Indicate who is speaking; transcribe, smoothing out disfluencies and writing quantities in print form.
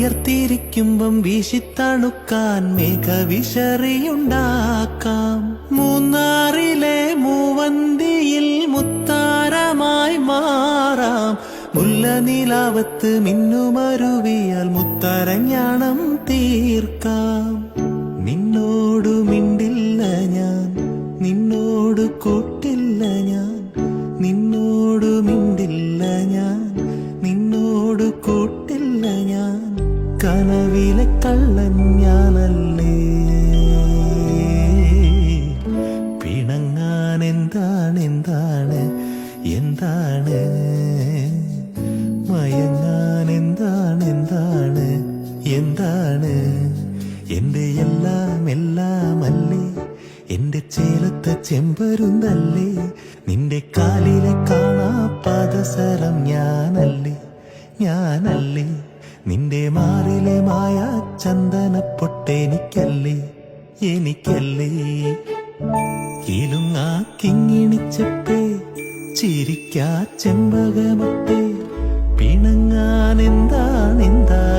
Speaker 1: വിയർത്തിരിക്കുമ്പം വീശിത്തണുക്കാൻ മേഘവിശറിയുണ്ടാക്കാം. മൂന്നാറിലെ മൂവന്തിയിൽ മുത്താരമായി മാറാം. മുല്ലനീലാവത്ത് മിന്നുമരുവിയാൽ മുത്തരഞ്ഞാണം തീർക്കാം. നിന്നോടു മിണ്ടില്ല ഞാൻ, നിന്നോട് കൂട്ടില്ല ഞാൻ, നിന്നോടു മിണ്ടില്ല ഞാൻ, നിന്നോട് കൂട്ടില്ല ഞാൻ. കനവിലെ കള്ളൻ ഞാനല്ലേ. പിണങ്ങാൻ എന്താണ് എന്താണ് എന്താണ്, മയങ്ങാൻ എന്താണ് എന്താണ് എന്താണ്. എന്റെ എല്ലാം എല്ലാമല്ലേ, എന്റെ ചേലത്തെ ചെമ്പരുന്തല്ലേ, നിന്റെ കാലിലെ കാണാ പാദസരം ഞാനല്ലേ ഞാനല്ലേ. നിന്റെ മാറിലെ മായ ചന്ദനപ്പൊട്ടെനിക്കല്ലേ എനിക്കല്ലേ. കിലുങ്ങാ കിങ്ങിണിച്ചപ്പേ ചിരിക്കാ ചെമ്പകമൊട്ടേ. പിണങ്ങാൻ എന്താണ് എന്താണ്